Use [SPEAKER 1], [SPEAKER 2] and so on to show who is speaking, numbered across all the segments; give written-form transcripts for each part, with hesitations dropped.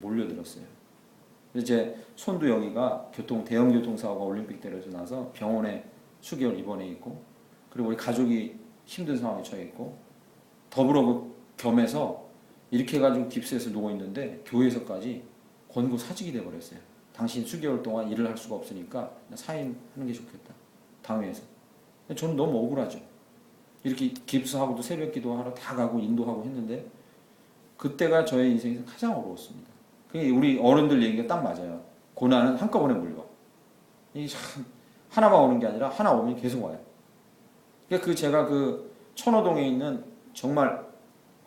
[SPEAKER 1] 몰려들었어요. 그래서 제 손도 여기가 대형 교통사고가 올림픽 때에서 나서 병원에 수개월 입원해 있고, 그리고 우리 가족이 힘든 상황에 처해 있고, 더불어 그 겸해서 이렇게 해가지고 깁스에서 누워 있는데 교회에서까지 권고 사직이 돼 버렸어요. 당신 수개월 동안 일을 할 수가 없으니까 사임하는 게 좋겠다, 당회에서. 저는 너무 억울하죠. 이렇게 깁스하고도 새벽 기도하러 다 가고 인도하고 했는데, 그때가 저의 인생에서 가장 어려웠습니다. 그게 우리 어른들 얘기가 딱 맞아요. 고난은 한꺼번에 몰려와. 이게 참 하나만 오는 게 아니라 하나 오면 계속 와요. 그러니까 제가 그 천호동에 있는 정말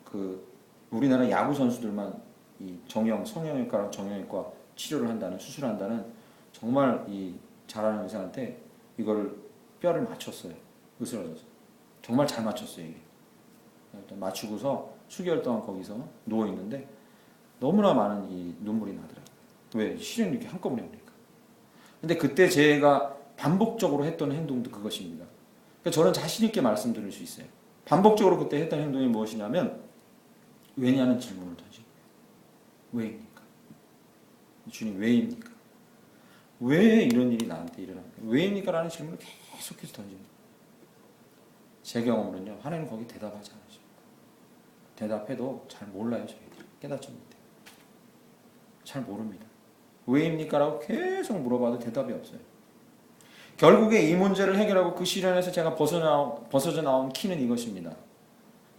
[SPEAKER 1] 그 우리나라 야구 선수들만 이 성형외과랑 정형외과 치료를 한다는, 수술한다는 정말 이 잘하는 의사한테 이거를 뼈를 맞췄어요. 으스러져서. 정말 잘 맞췄어요, 이게. 일단 맞추고서 수개월 동안 거기서 누워 있는데 너무나 많은 이 눈물이 나더라고요. 왜? 시련이 이렇게 한꺼번에 오니까. 근데 그때 제가 반복적으로 했던 행동도 그것입니다. 그러니까 저는 자신 있게 말씀드릴 수 있어요. 반복적으로 그때 했던 행동이 무엇이냐면, 왜냐는 질문을 던지고, 왜입니까? 주님, 왜입니까? 왜 이런 일이 나한테 일어납니까? 왜입니까? 라는 질문을 계속해서 던집니다. 제 경험은요, 하나님 거기 대답하지 않으십니다. 대답해도 잘 몰라요, 저희들이. 깨닫지 못해요. 잘 모릅니다. 왜입니까? 라고 계속 물어봐도 대답이 없어요. 결국에 이 문제를 해결하고 그 시련에서 제가 벗어져 나온 키는 이것입니다.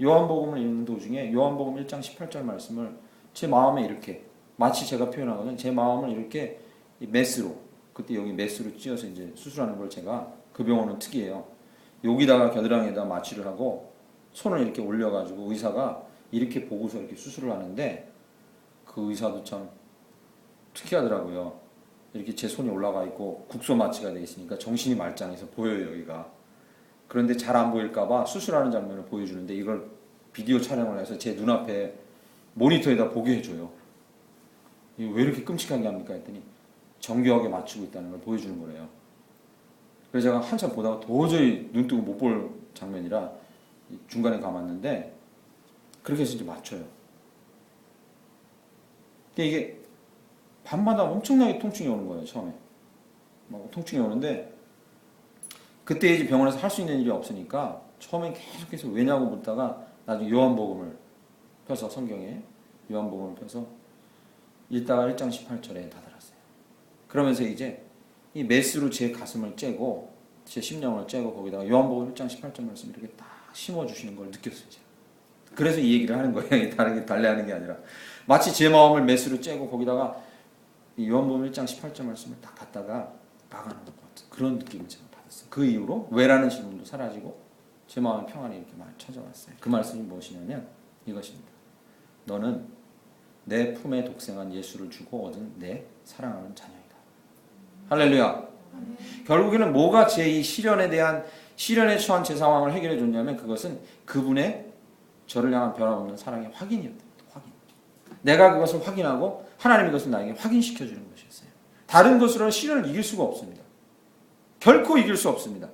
[SPEAKER 1] 요한복음을 읽는 도중에 요한복음 1장 18절 말씀을 제 마음에 이렇게, 마치 제가 표현하거든요. 제 마음을 이렇게 메스로, 그때 여기 메스로 찧어서 이제 수술하는 걸, 제가 그 병원은 특이해요. 여기다가 겨드랑이에다 마취를 하고 손을 이렇게 올려가지고 의사가 이렇게 보고서 이렇게 수술을 하는데, 그 의사도 참 특이하더라고요. 이렇게 제 손이 올라가 있고 국소 마취가 되어 있으니까 정신이 말짱해서 보여요, 여기가. 그런데 잘 안 보일까봐 수술하는 장면을 보여주는데, 이걸 비디오 촬영을 해서 제 눈앞에 모니터에다 보게 해줘요. 이거 왜 이렇게 끔찍하게 합니까? 했더니 정교하게 맞추고 있다는 걸 보여주는 거래요. 그래서 제가 한참 보다가 도저히 눈 뜨고 못 볼 장면이라 중간에 감았는데, 그렇게 해서 이제 맞춰요. 근데 이게 밤마다 엄청나게 통증이 오는 거예요, 처음에. 막 통증이 오는데, 그때 이제 병원에서 할 수 있는 일이 없으니까 처음엔 계속해서 왜냐고 묻다가 나중에 요한복음을 펴서, 성경에 요한복음을 펴서 읽다가 1장 18절에 다다랐어요. 그러면서 이제 이 메스로 제 가슴을 째고 제 심령을 째고 거기다가 요한복음 1장 18절 말씀 이렇게 딱 심어주시는 걸 느꼈어요, 제가. 그래서 이 얘기를 하는 거예요. 다르게 달래하는 게 아니라, 마치 제 마음을 메스로 째고 거기다가 이 요한복음 1장 18절 말씀을 딱 갖다가 박아놓은 것 같은 그런 느낌을 제가 받았어요. 그 이후로 왜라는 질문도 사라지고 제 마음의 평안이 이렇게 많이 찾아왔어요. 그 말씀이 무엇이냐면 이것입니다. 너는 내 품에 독생한 예수를 주고 얻은 내 사랑하는 자녀이다. 할렐루야. 결국에는 뭐가 제 이 시련에 처한 제 상황을 해결해 줬냐면, 그것은 그분의 저를 향한 변함없는 사랑의 확인이었다. 확인. 내가 그것을 확인하고 하나님이 그것을 나에게 확인시켜 주는 것이었어요. 다른 것으로는 시련을 이길 수가 없습니다. 결코 이길 수 없습니다.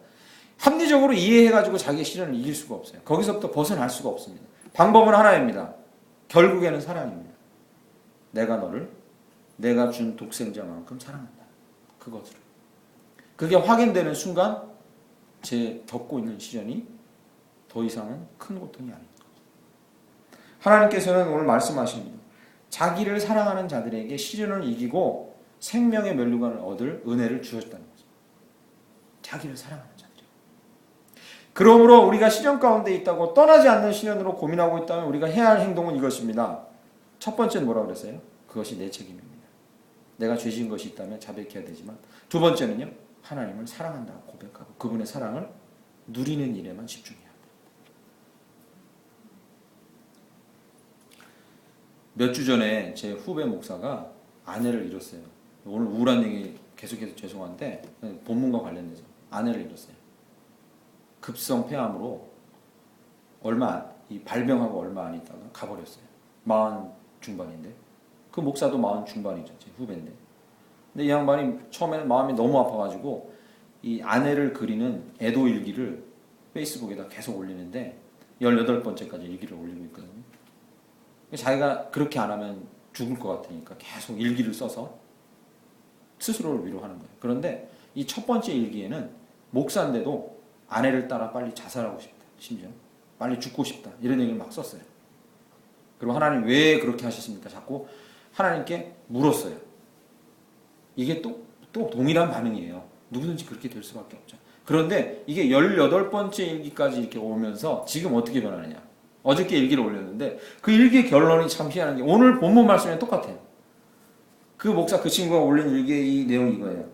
[SPEAKER 1] 합리적으로 이해해가지고 자기의 시련을 이길 수가 없어요. 거기서부터 벗어날 수가 없습니다. 방법은 하나입니다. 결국에는 사랑입니다. 내가 너를 내가 준 독생자만큼 사랑한다. 그것으로. 그게 확인되는 순간 제 겪고 있는 시련이 더 이상은 큰 고통이 아닙니다. 하나님께서는 오늘 말씀하십니다. 자기를 사랑하는 자들에게 시련을 이기고 생명의 면류관을 얻을 은혜를 주셨다는 거죠. 자기를 사랑하는 자들이. 그러므로 우리가 시련 가운데 있다고 떠나지 않는 시련으로 고민하고 있다면 우리가 해야 할 행동은 이것입니다. 첫 번째는 뭐라고 그랬어요? 그것이 내 책임입니다. 내가 죄 지은 것이 있다면 자백해야 되지만, 두 번째는요, 하나님을 사랑한다고 고백하고 그분의 사랑을 누리는 일에만 집중해야 합니다. 몇 주 전에 제 후배 목사가 아내를 잃었어요. 오늘 우울한 얘기 계속해서 죄송한데, 본문과 관련돼서 아내를 잃었어요. 급성 폐암으로 발병하고 얼마 안 있다가 가버렸어요. 40 중반인데, 그 목사도 40 중반이죠, 제 후배인데. 근데 이 양반이 처음에는 마음이 너무 아파가지고 이 아내를 그리는 애도 일기를 페이스북에다 계속 올리는데 18번째까지 일기를 올리고 있거든요. 자기가 그렇게 안 하면 죽을 것 같으니까 계속 일기를 써서 스스로를 위로하는 거예요. 그런데 이 첫 번째 일기에는 목사인데도 아내를 따라 빨리 자살하고 싶다. 심지어 빨리 죽고 싶다. 이런 얘기를 막 썼어요. 그리고 하나님 왜 그렇게 하셨습니까? 자꾸 하나님께 물었어요. 이게 또 동일한 반응이에요. 누구든지 그렇게 될 수밖에 없죠. 그런데 이게 18번째 일기까지 이렇게 오면서 지금 어떻게 변하느냐. 어저께 일기를 올렸는데 그 일기의 결론이 참 희한한 게 오늘 본문 말씀이랑 똑같아요. 그 목사 그 친구가 올린 일기의 이 내용이 이거예요.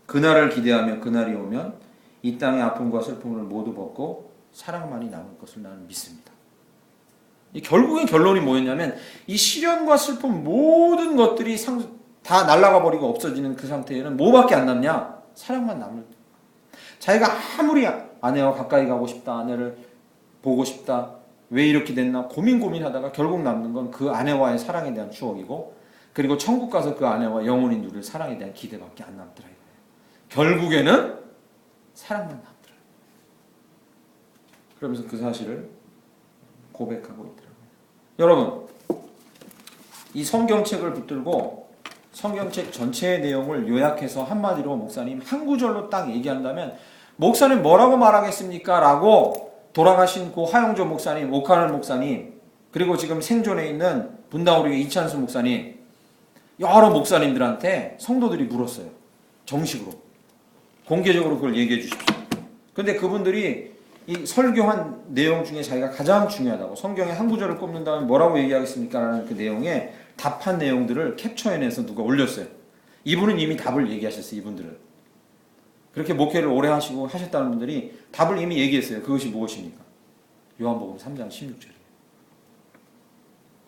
[SPEAKER 1] 그날을 기대하며 그날이 오면 이 땅의 아픔과 슬픔을 모두 벗고 사랑만이 남을 것을 나는 믿습니다. 이 결국엔 결론이 뭐였냐면 이 시련과 슬픔 모든 것들이 다 날아가 버리고 없어지는 그 상태에는 뭐밖에 안 남냐? 사랑만 남을. 자기가 아무리 아내와 가까이 가고 싶다, 아내를 보고 싶다, 왜 이렇게 됐나 고민하다가 결국 남는 건 그 아내와의 사랑에 대한 추억이고, 그리고 천국 가서 그 아내와 영원히 누릴 사랑에 대한 기대밖에 안 남더라 이거예요. 결국에는 사랑만 남더라. 그러면서 그 사실을 고백하고 있더라고요. 여러분, 이 성경책을 붙들고 성경책 전체의 내용을 요약해서 한마디로 목사님 한 구절로 딱 얘기한다면 목사님 뭐라고 말하겠습니까? 라고 돌아가신 고 하용조 목사님, 오카널 목사님, 그리고 지금 생존에 있는 분당우리 이찬수 목사님, 여러 목사님들한테 성도들이 물었어요. 정식으로. 공개적으로 그걸 얘기해 주십시오. 근데 그분들이 이 설교한 내용 중에 자기가 가장 중요하다고, 성경에 한 구절을 꼽는다면 뭐라고 얘기하겠습니까? 라는 그 내용에 답한 내용들을 캡처해내서 누가 올렸어요. 이분은 이미 답을 얘기하셨어요. 이분들은. 그렇게 목회를 오래 하시고 하셨다는 분들이 답을 이미 얘기했어요. 그것이 무엇입니까? 요한복음 3장 16절이에요.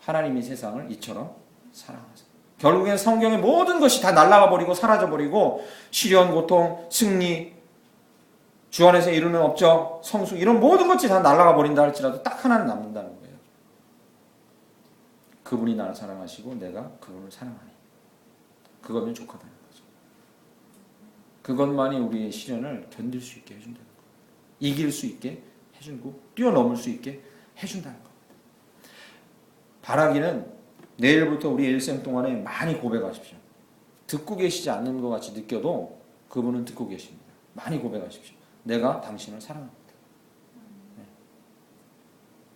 [SPEAKER 1] 하나님이 세상을 이처럼 사랑하사. 결국엔 성경의 모든 것이 다 날아가 버리고 사라져 버리고 시련, 고통, 승리, 주 안에서 이루는 업적, 성숙 이런 모든 것이 다 날아가 버린다 할지라도 딱 하나는 남는다는 거예요. 그분이 나를 사랑하시고 내가 그분을 사랑하니. 그거면 족하다는 거죠. 그것만이 우리의 시련을 견딜 수 있게 해준다는 거예요. 이길 수 있게 해주고 뛰어넘을 수 있게 해준다는 겁니다. 바라기는 내일부터 우리 일생 동안에 많이 고백하십시오. 듣고 계시지 않는 것 같이 느껴도 그분은 듣고 계십니다. 많이 고백하십시오. 내가 당신을 사랑합니다. 네.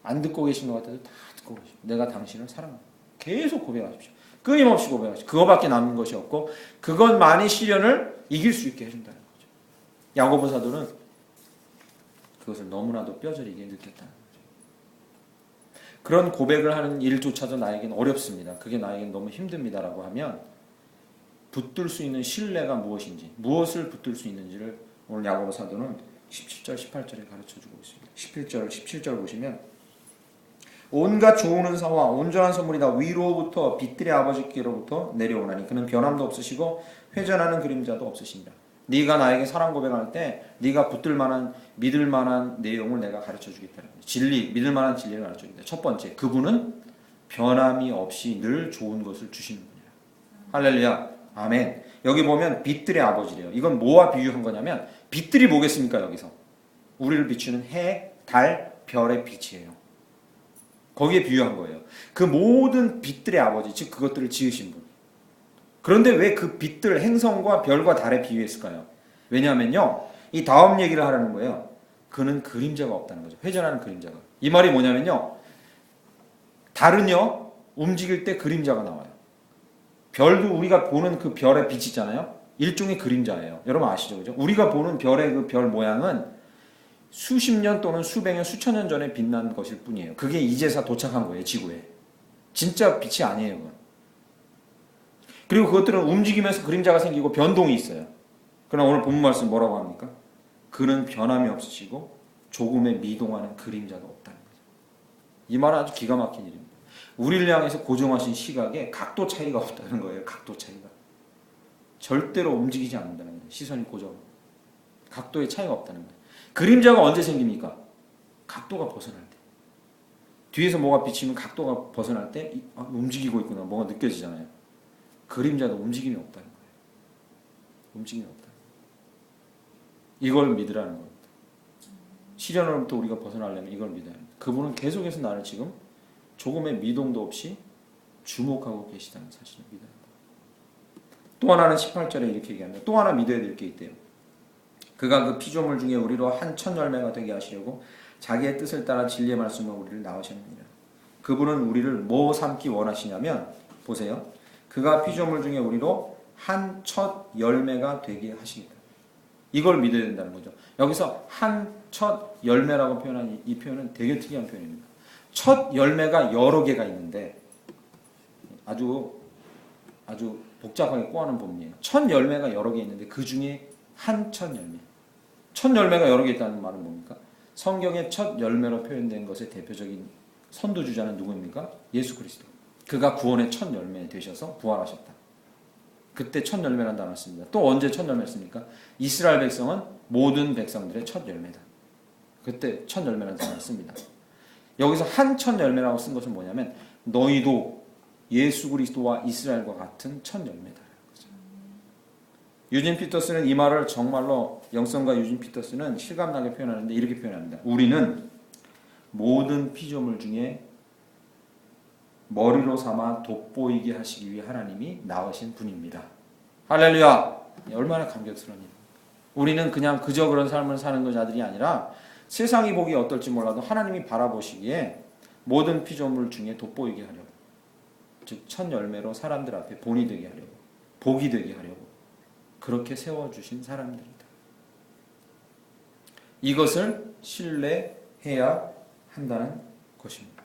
[SPEAKER 1] 안 듣고 계신 것 같아도 다 듣고 계십니다. 내가 당신을 사랑합니다. 계속 고백하십시오. 끊임없이 고백하십시오. 그거밖에 남는 것이 없고 그것만이 시련을 이길 수 있게 해준다는 거죠. 야고보 사도는 그것을 너무나도 뼈저리게 느꼈다는 거죠. 그런 고백을 하는 일조차도 나에겐 어렵습니다. 그게 나에겐 너무 힘듭니다라고 하면 붙들 수 있는 신뢰가 무엇인지, 무엇을 붙들 수 있는지를 오늘 야고보 사도는 17절, 18절에 가르쳐주고 있습니다. 17절 보시면 온갖 좋은 은사와 온전한 선물이 다 위로부터 빛들의 아버지께로부터 내려오나니 그는 변함도 없으시고 회전하는 그림자도 없으십니다. 네가 나에게 사랑 고백할 때 네가 붙들 만한 믿을 만한 내용을 내가 가르쳐주겠다는 거예요. 진리, 믿을 만한 진리를 가르쳐주겠다. 첫 번째, 그분은 변함이 없이 늘 좋은 것을 주시는 분이라. 할렐루야, 아멘. 여기 보면 빛들의 아버지래요. 이건 뭐와 비유한 거냐면 빛들이 뭐겠습니까? 여기서 우리를 비추는 해, 달, 별의 빛이에요. 거기에 비유한 거예요. 그 모든 빛들의 아버지, 즉 그것들을 지으신 분. 그런데 왜 그 빛들, 행성과 별과 달에 비유했을까요? 왜냐하면요, 이 다음 얘기를 하라는 거예요. 그는 그림자가 없다는 거죠. 회전하는 그림자가. 이 말이 뭐냐면요, 달은요 움직일 때 그림자가 나와요. 별도 우리가 보는 그 별의 빛 있잖아요. 일종의 그림자예요. 여러분 아시죠, 그죠? 우리가 보는 별의 그 별 모양은 수십 년 또는 수백 년, 수천 년 전에 빛난 것일 뿐이에요. 그게 이제서 도착한 거예요, 지구에. 진짜 빛이 아니에요, 그건. 그리고 그것들은 움직이면서 그림자가 생기고 변동이 있어요. 그러나 오늘 본문 말씀 뭐라고 합니까? 그는 변함이 없으시고 조금의 미동하는 그림자도 없다는 거죠. 이 말은 아주 기가 막힌 일입니다. 우리를 향해서 고정하신 시각에 각도 차이가 없다는 거예요. 각도 차이가. 절대로 움직이지 않는다는 거예요. 시선이 고정. 각도의 차이가 없다는 거예요. 그림자가 언제 생깁니까? 각도가 벗어날 때. 뒤에서 뭐가 비치면 각도가 벗어날 때 움직이고 있구나. 뭐가 느껴지잖아요. 그림자도 움직임이 없다는 거예요. 움직임이 없다. 이걸 믿으라는 겁니다. 시련으로부터 우리가 벗어나려면 이걸 믿어야 합니다. 그분은 계속해서 나를 지금 조금의 미동도 없이 주목하고 계시다는 사실을 믿어야 합니다. 또 하나는 18절에 이렇게 얘기합니다. 또 하나 믿어야 될 게 있대요. 그가 그 피조물 중에 우리로 한 첫 열매가 되게 하시려고 자기의 뜻을 따라 진리의 말씀으로 우리를 낳으셨느니라. 그분은 우리를 뭐 삼기 원하시냐면 보세요. 그가 피조물 중에 우리로 한 첫 열매가 되게 하시겠다. 이걸 믿어야 된다는 거죠. 여기서 한 첫 열매라고 표현한 이 표현은 되게 특이한 표현입니다. 첫 열매가 여러 개가 있는데 아주 복잡하게 꼬아놓은 본문이에요. 첫 열매가 여러 개 있는데 그 중에 한 첫 열매. 첫 열매가 여러 개 있다는 말은 뭡니까? 성경의 첫 열매로 표현된 것의 대표적인 선두주자는 누구입니까? 예수 그리스도. 그가 구원의 첫 열매 되셔서 부활하셨다. 그때 첫 열매란 단어를 씁니다. 또 언제 첫 열매를 씁니까? 이스라엘 백성은 모든 백성들의 첫 열매다. 그때 첫 열매란 단어를 씁니다. 여기서 한 첫 열매라고 쓴 것은 뭐냐면 너희도 예수 그리스도와 이스라엘과 같은 첫 열매다. 유진 피터스는 이 말을 정말로 영성가 유진 피터스는 실감나게 표현하는데 이렇게 표현합니다. 우리는 모든 피조물 중에 머리로 삼아 돋보이게 하시기 위해 하나님이 낳으신 분입니다. 할렐루야! 얼마나 감격스러운 일. 우리는 그냥 그저 그런 삶을 사는 자들이 아니라 세상이 보기 어떨지 몰라도 하나님이 바라보시기에 모든 피조물 중에 돋보이게 하려고, 즉 첫 열매로 사람들 앞에 본이 되게 하려고, 복이 되게 하려고 그렇게 세워주신 사람들이다. 이것을 신뢰해야 한다는 것입니다.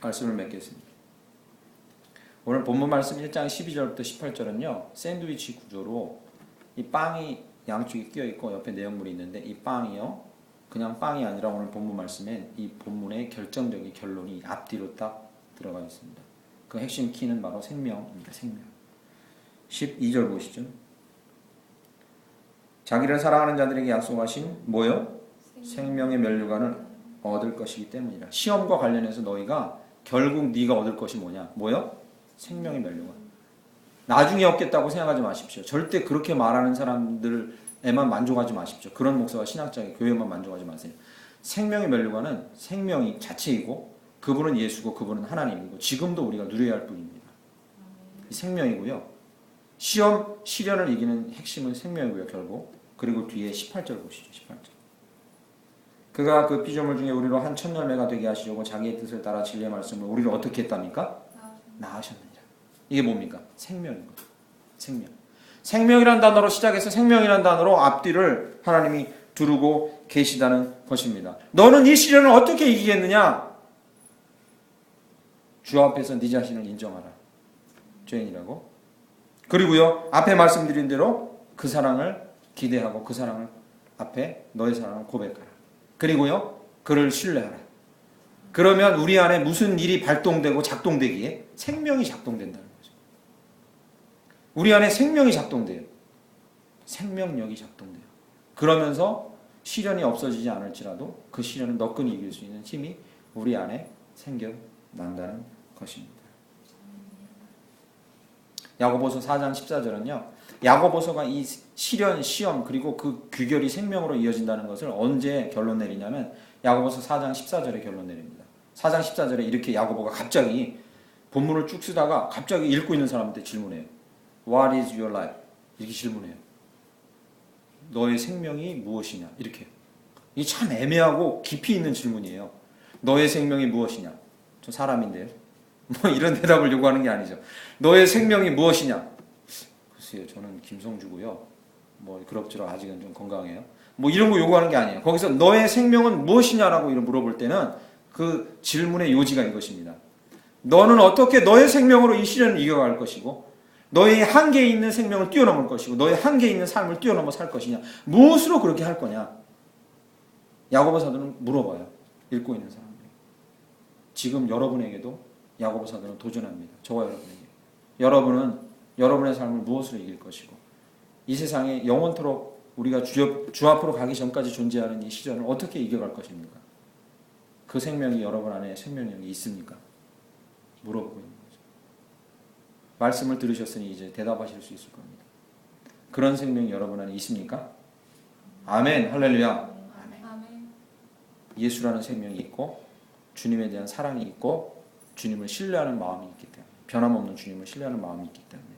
[SPEAKER 1] 말씀을 맺겠습니다. 오늘 본문 말씀 1장 12절부터 18절은요. 샌드위치 구조로 이 빵이 양쪽에 끼어 있고 옆에 내용물이 있는데 이 빵이요. 그냥 빵이 아니라 오늘 본문 말씀에 이 본문의 결정적인 결론이 앞뒤로 딱 들어가 있습니다. 그 핵심 키는 바로 생명입니다. 생명. 12절 보시죠. 자기를 사랑하는 자들에게 약속하신 뭐요? 생명의 면류관을 얻을 것이기 때문이라. 시험과 관련해서 너희가 결국 네가 얻을 것이 뭐냐? 뭐요? 생명의 면류관. 나중에 얻겠다고 생각하지 마십시오. 절대 그렇게 말하는 사람들에만 만족하지 마십시오. 그런 목사와 신학자의 교회만 만족하지 마세요. 생명의 면류관은 생명이 자체이고 그분은 예수고 그분은 하나님이고 지금도 우리가 누려야 할 뿐입니다. 생명이고요. 시험, 시련을 이기는 핵심은 생명이고요. 결국. 그리고 뒤에 18절 보시죠. 18절. 그가 그 피조물 중에 우리로 한 첫 열매가 되게 하시려고 자기의 뜻을 따라 진리의 말씀을 우리를 어떻게 했답니까? 낳으셨느니라. 이게 뭡니까? 생명인 거죠. 생명. 생명이란 단어로 시작해서 생명이란 단어로 앞뒤를 하나님이 두르고 계시다는 것입니다. 너는 이 시련을 어떻게 이기겠느냐? 주 앞에서 네 자신을 인정하라. 죄인이라고. 그리고요. 앞에 말씀드린 대로 그 사랑을 기대하고 그 사랑을 앞에 너의 사랑을 고백하라. 그리고요. 그를 신뢰하라. 그러면 우리 안에 무슨 일이 발동되고 작동되기에 생명이 작동된다는 거죠. 우리 안에 생명이 작동돼요. 생명력이 작동돼요. 그러면서 시련이 없어지지 않을지라도 그 시련을 너끈히 이길 수 있는 힘이 우리 안에 생겨난다는 것입니다. 야고보서 4장 14절은요. 야고보서가 이 시련, 시험 그리고 그 규결이 생명으로 이어진다는 것을 언제 결론 내리냐면 야고보서 4장 14절에 결론 내립니다. 4장 14절에 이렇게 야고보가 갑자기 본문을 쭉 쓰다가 갑자기 읽고 있는 사람한테 질문해요. What is your life? 이렇게 질문해요. 너의 생명이 무엇이냐? 이렇게. 이게 참 애매하고 깊이 있는 질문이에요. 너의 생명이 무엇이냐? 저 사람인데요. 뭐 이런 대답을 요구하는 게 아니죠. 너의 생명이 무엇이냐? 글쎄요, 저는 김성주고요. 뭐 그럭저럭 아직은 좀 건강해요. 뭐 이런 거 요구하는 게 아니에요. 거기서 너의 생명은 무엇이냐라고 물어볼 때는 그 질문의 요지가 이것입니다. 너는 어떻게 너의 생명으로 이 시련을 이겨갈 것이고 너의 한계에 있는 생명을 뛰어넘을 것이고 너의 한계에 있는 삶을 뛰어넘어 살 것이냐. 무엇으로 그렇게 할 거냐. 야고보 사도는 물어봐요. 읽고 있는 사람들이. 지금 여러분에게도 야고보 사도는 도전합니다. 저와 여러분에게. 여러분은 여러분의 삶을 무엇으로 이길 것이고 이 세상에 영원토록 우리가 주 앞으로 가기 전까지 존재하는 이 시련을 어떻게 이겨갈 것입니까? 그 생명이 여러분 안에 생명력이 있습니까? 물어보고 있는 거죠. 말씀을 들으셨으니 이제 대답하실 수 있을 겁니다. 그런 생명이 여러분 안에 있습니까? 아멘. 할렐루야.
[SPEAKER 2] 아멘.
[SPEAKER 1] 예수라는 생명이 있고 주님에 대한 사랑이 있고 주님을 신뢰하는 마음이 있기 때문에, 변함없는 주님을 신뢰하는 마음이 있기 때문에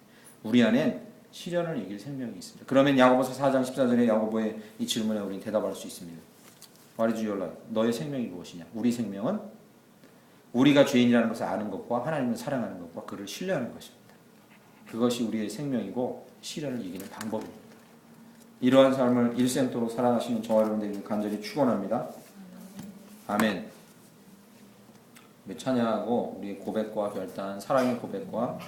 [SPEAKER 1] 우리 안엔 시련을 이길 생명이 있습니다. 그러면 야고보서 4장 14절에 야고보의 이 질문에 우리는 대답할 수 있습니다. What is your life? 너의 생명이 무엇이냐? 우리 생명은 우리가 죄인이라는 것을 아는 것과 하나님을 사랑하는 것과 그를 신뢰하는 것입니다. 그것이 우리의 생명이고 시련을 이기는 방법입니다. 이러한 삶을 일생토록 살아가시는 저와 여러분들에게 간절히 축원합니다. 아멘. 우리 찬양하고 우리의 고백과 결단, 사랑의 고백과